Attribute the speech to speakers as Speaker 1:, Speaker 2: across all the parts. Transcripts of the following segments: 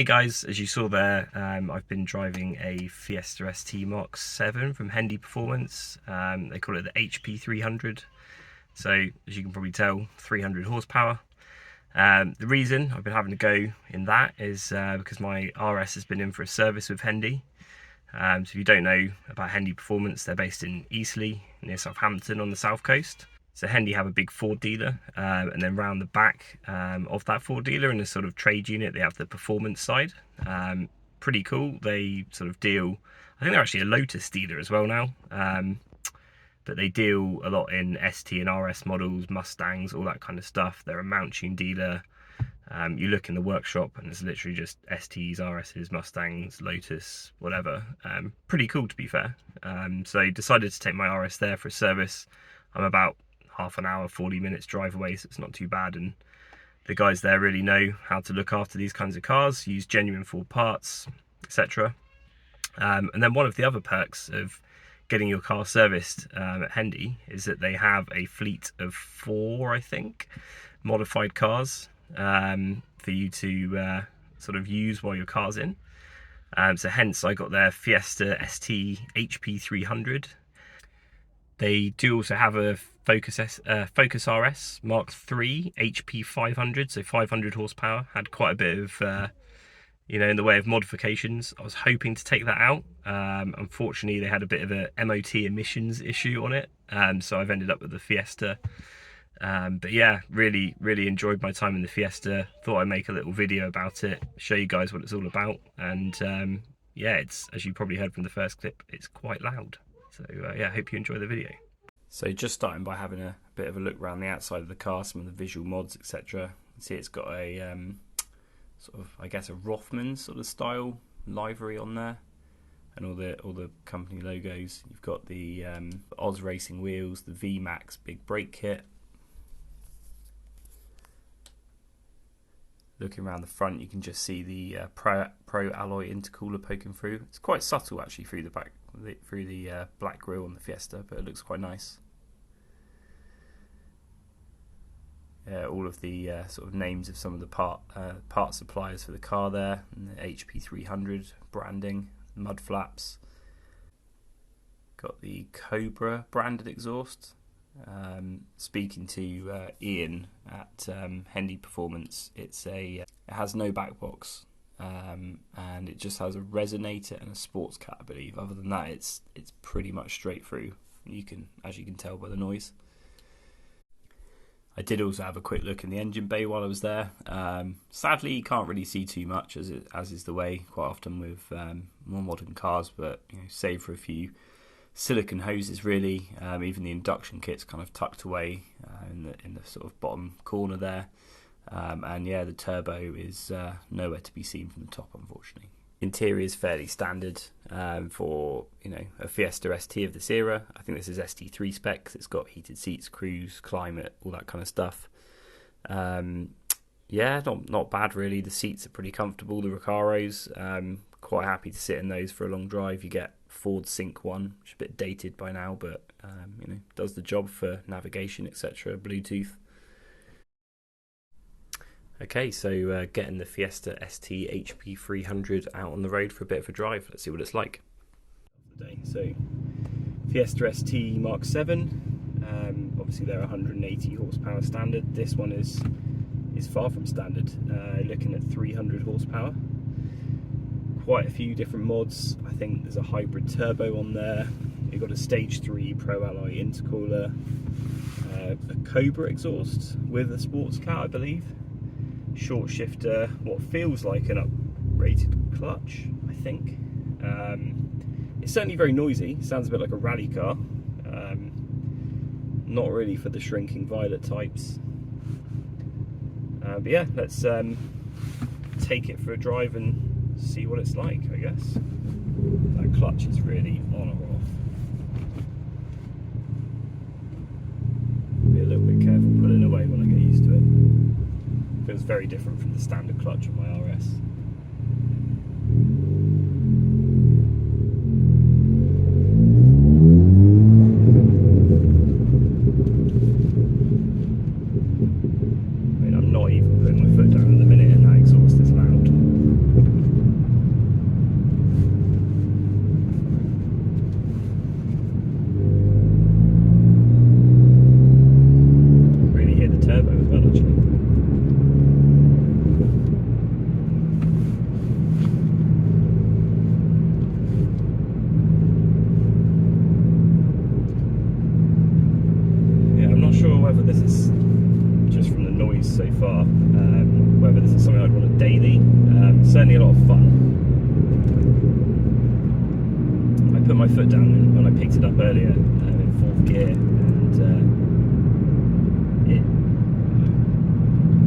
Speaker 1: Hey guys, as you saw there, I've been driving a Fiesta ST MK7 from Hendy Performance. They call it the HP300. So as you can probably tell, 300 horsepower. The reason I've been having to go in that is because my RS has been in for a service with Hendy. So if you don't know about Hendy Performance, they're based in EASTLEIGH near Southampton on the south coast. So Hendy have a big Ford dealer, and then round the back of that Ford dealer in a sort of trade unit, they have the performance side. Pretty cool. They sort of deal, I think they're actually a Lotus dealer as well now, but they deal a lot in ST and RS models, Mustangs, all that kind of stuff. They're a mount tune dealer. You look in the workshop and it's literally just STs, RSs, Mustangs, Lotus, whatever. Pretty cool, to be fair. So decided to take my RS there for a service. I'm about half an hour, 40 minutes drive away, so it's not too bad, and the guys there really know how to look after these kinds of cars, use genuine Ford parts, etc. And then one of the other perks of getting your car serviced at Hendy is that they have a fleet of 4, I think, modified cars for you to sort of use while your car's in. So hence I got their Fiesta ST HP300. They do also have a Focus RS Mark III HP500, so 500 horsepower. Had quite a bit of, in the way of modifications. I was hoping to take that out. Unfortunately, they had a bit of a MOT emissions issue on it, so I've ended up with the Fiesta. But yeah, really enjoyed my time in the Fiesta. Thought I'd make a little video about it, show you guys what it's all about, and yeah, it's, as you probably heard from the first clip, it's quite loud. So yeah, I hope you enjoy the video. So just starting by having a bit of a look around the outside of the car, some of the visual mods, etc. See, it's got a sort of, I guess, a Rothman sort of style livery on there, and all the company logos. You've got the Oz Racing wheels, the VMAX big brake kit. Looking around the front, you can just see the Pro alloy intercooler poking through. It's quite subtle actually through the back, through the black grille on the Fiesta, but it looks quite nice. All of the sort of names of some of the part suppliers for the car there, and the HP300 branding, mud flaps. Got the Cobra branded exhaust. Speaking to Ian at Hendy Performance, it has no back box, and it just has a resonator and a sports cat, I believe. Other than that, it's pretty much straight through. As you can tell by the noise. I did also have a quick look in the engine bay while I was there. Sadly, you can't really see too much, as is the way quite often with more modern cars, but save for a few silicon hoses really. Even the induction kit's kind of tucked away in the sort of bottom corner there, and yeah, the turbo is nowhere to be seen from the top, unfortunately. Interior is fairly standard for a Fiesta ST of this era. I think this is ST3 specs. It's got heated seats, cruise, climate, all that kind of stuff. Yeah, not bad really. The seats are pretty comfortable. The Recaros, quite happy to sit in those for a long drive. You get Ford Sync 1, which is a bit dated by now, but does the job for navigation, etc. Bluetooth. Okay, so getting the Fiesta ST HP300 out on the road for a bit of a drive. Let's see what it's like. So Fiesta ST MK7, obviously they're 180 horsepower standard. This one is far from standard. Looking at 300 horsepower. Quite a few different mods. I think there's a hybrid turbo on there. You've got a stage 3 Pro alloy intercooler, a Cobra exhaust with a sports cat, I believe. Short shifter, what feels like an uprated clutch, I think. It's certainly very noisy. Sounds a bit like a rally car. Not really for the shrinking violet types. But yeah, let's take it for a drive and see what it's like, I guess. That clutch is really on or off. Be a little bit careful pulling away when I get used to it. Feels very different from the standard clutch on my RS. I mean, I'm not even putting my foot down at the minute and that exhaust is loud. daily. Certainly a lot of fun. I put my foot down when I picked it up earlier in 4th gear, and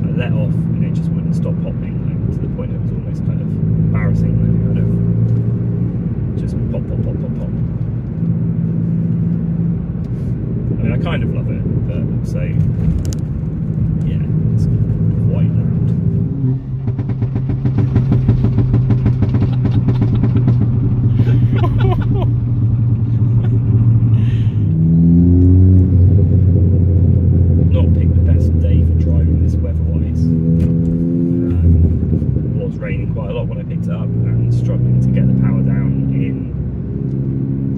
Speaker 1: I let off and it just wouldn't stop popping, to the point it was almost kind of embarrassing. Kind of just pop, pop, pop, pop, pop. I mean, I kind of love it, but so yeah, it's quite loud. Not picked the best day for driving this weather-wise. It was raining quite a lot when I picked it up, and struggling to get the power down in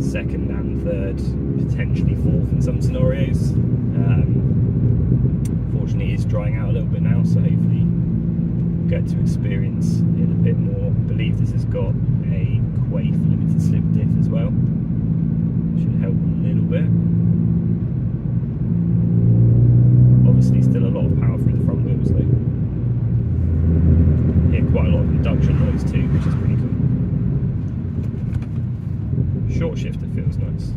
Speaker 1: 2nd and 3rd, potentially 4th in some scenarios. Fortunately, it is drying out a little bit now, so hopefully we'll get to experience it a bit more. I believe this has got a Quafe limited slip diff as well. Should help a little bit. Obviously still a lot of power through the front wheels though. Hear quite a lot of induction noise too, which is pretty cool. Short shifter feels nice.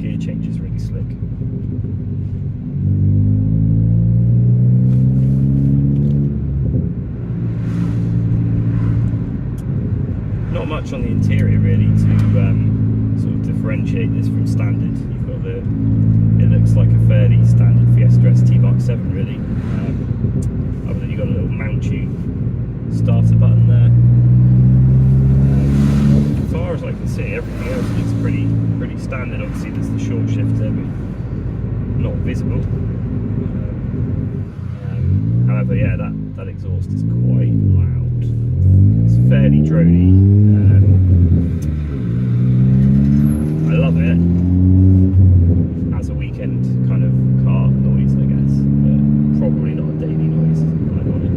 Speaker 1: Gear change is really slick. Not much on the interior really to sort of differentiate this from standard. You've got it looks like a fairly standard Fiesta ST MK7 really. Other than you've got a little mount you starter button there. As far as I can see, everything else looks pretty standard. Obviously there's the short shifter, but not visible. However, yeah, that exhaust is quite loud. It's fairly drony. I love it as a weekend kind of car noise, I guess, but probably not a daily noise. I want it.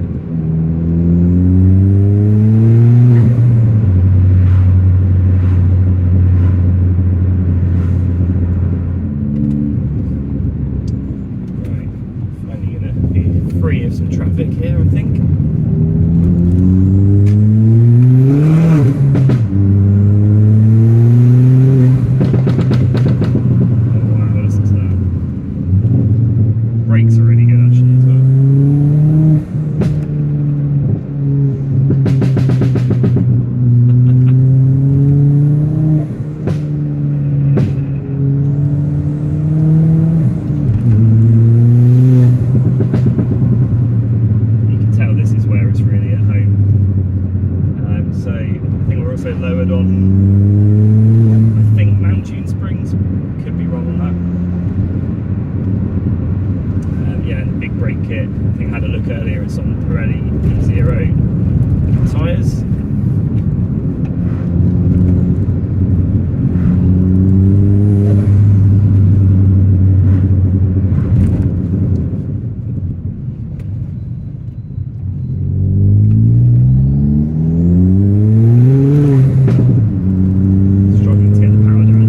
Speaker 1: Right, finally gonna be free of some traffic here, I think. Brakes are really good actually as well. You can tell this is where it's really at home. So I think we're also lowered on, I think, mount tune springs. Could be wrong on that. Yeah, and the big brake kit. I think I had a look earlier, it's on Pirelli P0 tyres. Struggling to get the power down.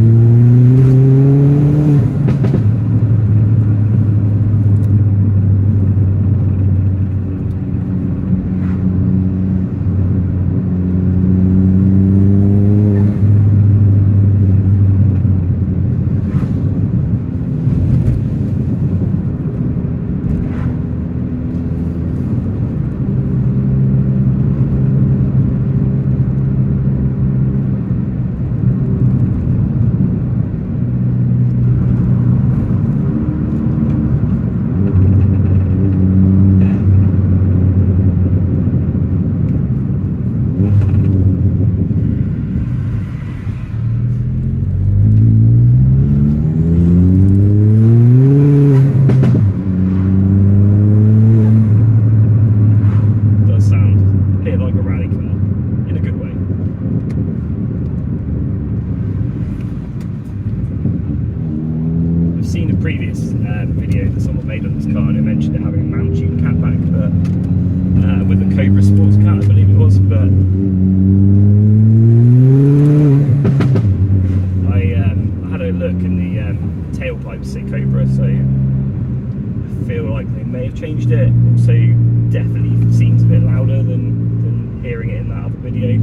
Speaker 1: audio.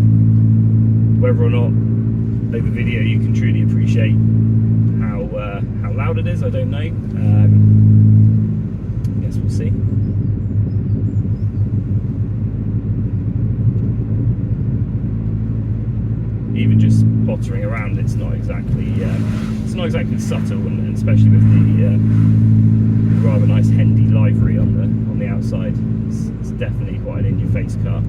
Speaker 1: Whether or not over video you can truly appreciate how loud it is, I don't know. I guess we'll see. Even just pottering around, it's not exactly subtle, and especially with the rather nice Hendy livery on the outside, it's definitely quite an in-your-face car.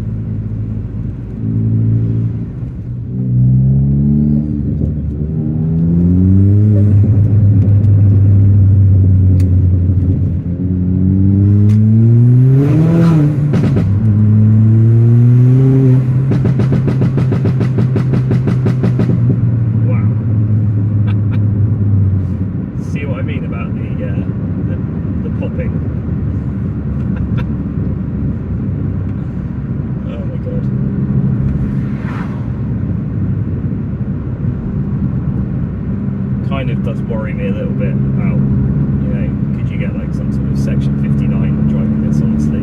Speaker 1: Kind of does worry me a little bit about, you know, could you get like some sort of section 59 driving this? Honestly,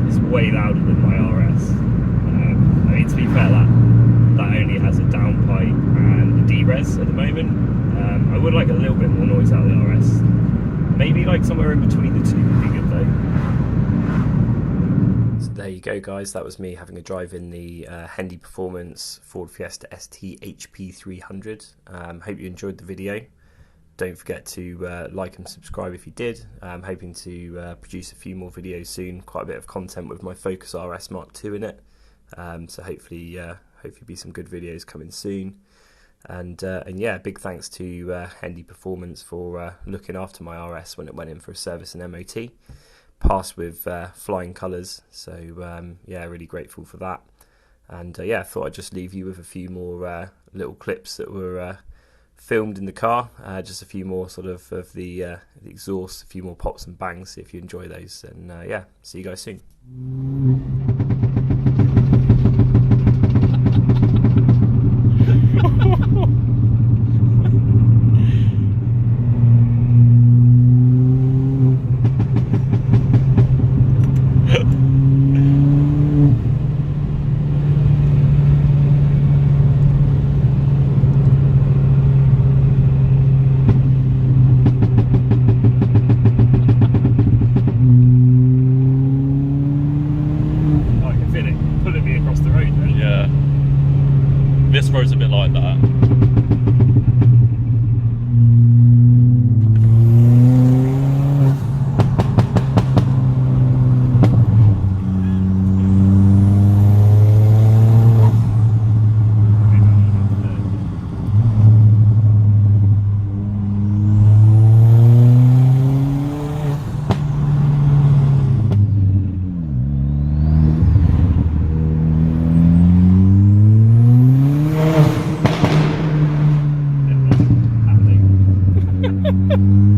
Speaker 1: it's way louder than my RS. I mean, to be fair, that only has a downpipe and a D-res at the moment. I would like a little bit more noise out of the RS. Maybe like somewhere in between the two would be good though. So there you go, guys. That was me having a drive in the Hendy Performance Ford Fiesta ST HP300. Hope you enjoyed the video. Don't forget to like and subscribe if you did. I'm hoping to produce a few more videos soon. Quite a bit of content with my Focus RS Mark II in it. So hopefully be some good videos coming soon. And yeah, big thanks to Hendy Performance for looking after my RS when it went in for a service and MOT. Passed with flying colours, so yeah, really grateful for that. And yeah, I thought I'd just leave you with a few more little clips that were filmed in the car, just a few more sort of the exhaust, a few more pops and bangs. If you enjoy those, and yeah, see you guys soon.
Speaker 2: This road's a bit like that.
Speaker 1: Happening.